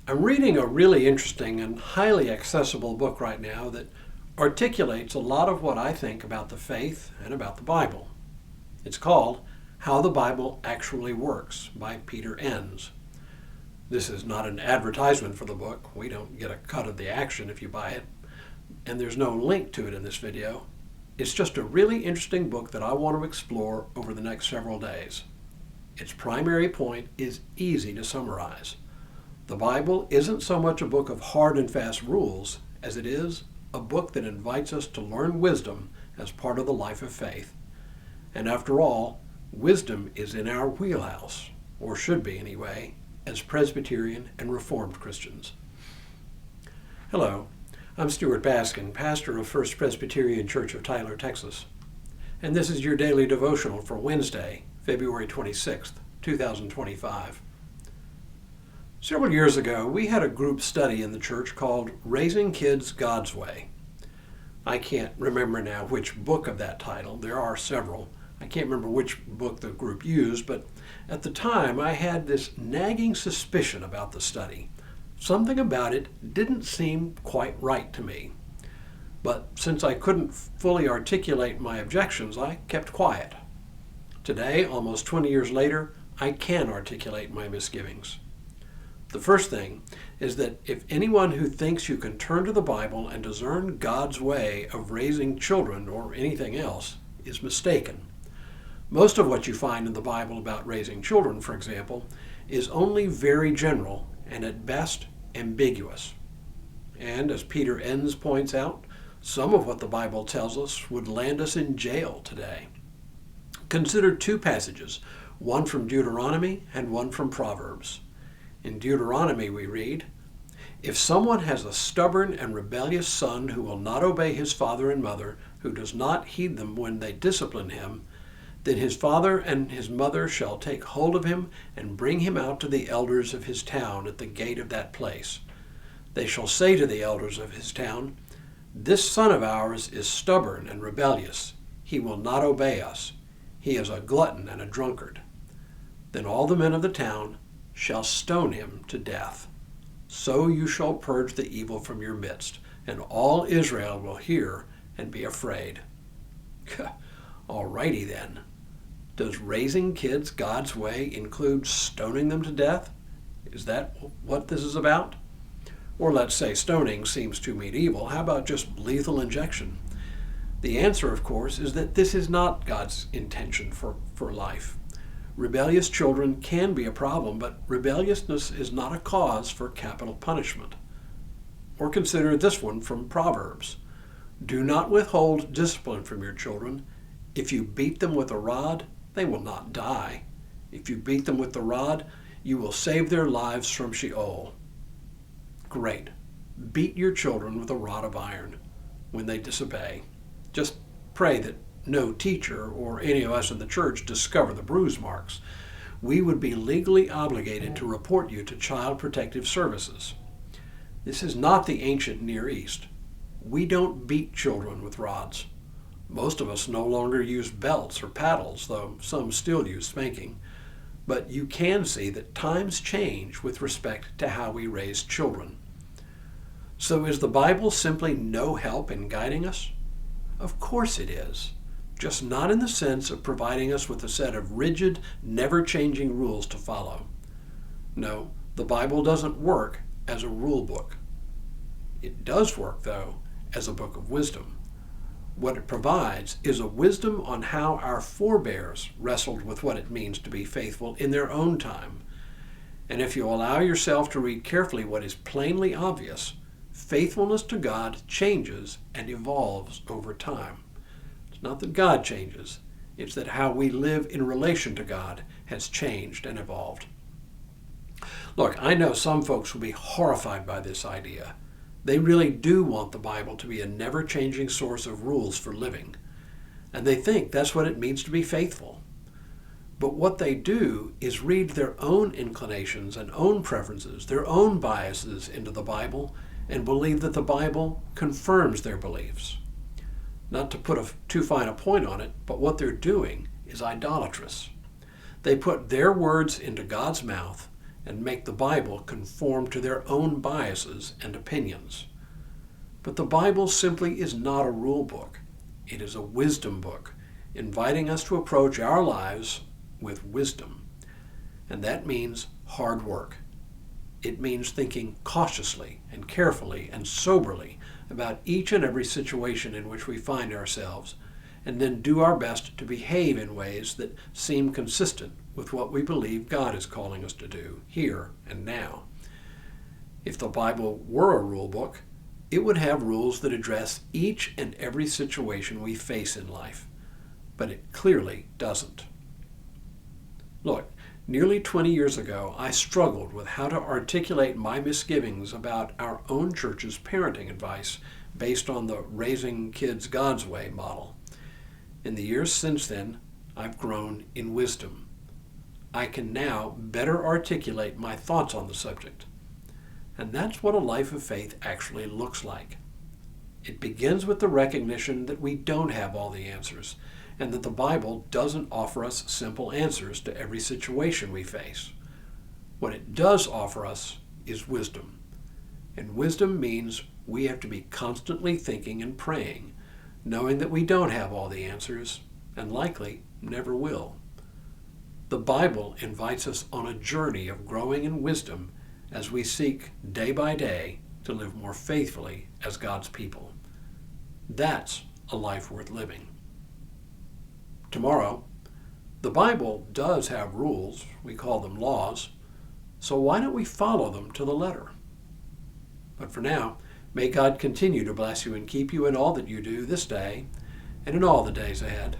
I'm reading a really interesting and highly accessible book right now that articulates a lot of what I think about the faith and about the Bible. It's called How the Bible Actually Works by Peter Enns. This is not an advertisement for the book. We don't get a cut of the action if you buy it, and there's no link to it in this video. It's just a really interesting book that I want to explore over the next several days. Its primary point is easy to summarize. The Bible isn't so much a book of hard and fast rules as it is a book that invites us to learn wisdom as part of the life of faith. And after all, wisdom is in our wheelhouse, or should be anyway, as Presbyterian and Reformed Christians. Hello, I'm Stuart Baskin, pastor of First Presbyterian Church of Tyler, Texas. And this is your daily devotional for Wednesday, February 26th, 2025. Several years ago, we had a group study in the church called Raising Kids God's Way. I can't remember now which book of that title. There are several. I can't remember which book the group used, but at the time I had this nagging suspicion about the study. Something about it didn't seem quite right to me. But since I couldn't fully articulate my objections, I kept quiet. Today, almost 20 years later, I can articulate my misgivings. The first thing is that if anyone who thinks you can turn to the Bible and discern God's way of raising children or anything else is mistaken. Most of what you find in the Bible about raising children, for example, is only very general and at best ambiguous. And as Peter Enns points out, some of what the Bible tells us would land us in jail today. Consider two passages, one from Deuteronomy and one from Proverbs. In Deuteronomy we read, "If someone has a stubborn and rebellious son who will not obey his father and mother, who does not heed them when they discipline him, then his father and his mother shall take hold of him and bring him out to the elders of his town at the gate of that place. They shall say to the elders of his town, 'This son of ours is stubborn and rebellious. He will not obey us. He is a glutton and a drunkard.' Then all the men of the town shall stone him to death. So you shall purge the evil from your midst, and all Israel will hear and be afraid." Alrighty then. Does raising kids God's way include stoning them to death? Is that what this is about? Or let's say stoning seems too medieval. How about just lethal injection? The answer, of course, is that this is not God's intention for life. Rebellious children can be a problem, but rebelliousness is not a cause for capital punishment. Or consider this one from Proverbs. "Do not withhold discipline from your children. If you beat them with a rod, they will not die. If you beat them with the rod, you will save their lives from Sheol." Great. Beat your children with a rod of iron when they disobey. Just pray that no teacher or any of us in the church discover the bruise marks. We would be legally obligated to report you to Child Protective Services. This is not the ancient Near East. We don't beat children with rods. Most of us no longer use belts or paddles, though some still use spanking. But you can see that times change with respect to how we raise children. So is the Bible simply no help in guiding us? Of course it is. Just not in the sense of providing us with a set of rigid, never-changing rules to follow. No, the Bible doesn't work as a rule book. It does work, though, as a book of wisdom. What it provides is a wisdom on how our forebears wrestled with what it means to be faithful in their own time. And if you allow yourself to read carefully what is plainly obvious, faithfulness to God changes and evolves over time. It's not that God changes, it's that how we live in relation to God has changed and evolved. Look, I know some folks will be horrified by this idea. They really do want the Bible to be a never-changing source of rules for living, and they think that's what it means to be faithful. But what they do is read their own inclinations and own preferences, their own biases into the Bible, and believe that the Bible confirms their beliefs. Not to put too fine a point on it, but what they're doing is idolatrous. They put their words into God's mouth and make the Bible conform to their own biases and opinions. But the Bible simply is not a rule book. It is a wisdom book, inviting us to approach our lives with wisdom. And that means hard work. It means thinking cautiously and carefully and soberly about each and every situation in which we find ourselves, and then do our best to behave in ways that seem consistent with what we believe God is calling us to do here and now. If the Bible were a rule book, it would have rules that address each and every situation we face in life, but it clearly doesn't. Look, nearly 20 years ago, I struggled with how to articulate my misgivings about our own church's parenting advice based on the Raising Kids God's Way model. In the years since then, I've grown in wisdom. I can now better articulate my thoughts on the subject. And that's what a life of faith actually looks like. It begins with the recognition that we don't have all the answers, and that the Bible doesn't offer us simple answers to every situation we face. What it does offer us is wisdom. And wisdom means we have to be constantly thinking and praying, knowing that we don't have all the answers, and likely never will. The Bible invites us on a journey of growing in wisdom as we seek day by day to live more faithfully as God's people. That's a life worth living. Tomorrow, the Bible does have rules, we call them laws, so why don't we follow them to the letter? But for now, may God continue to bless you and keep you in all that you do this day and in all the days ahead.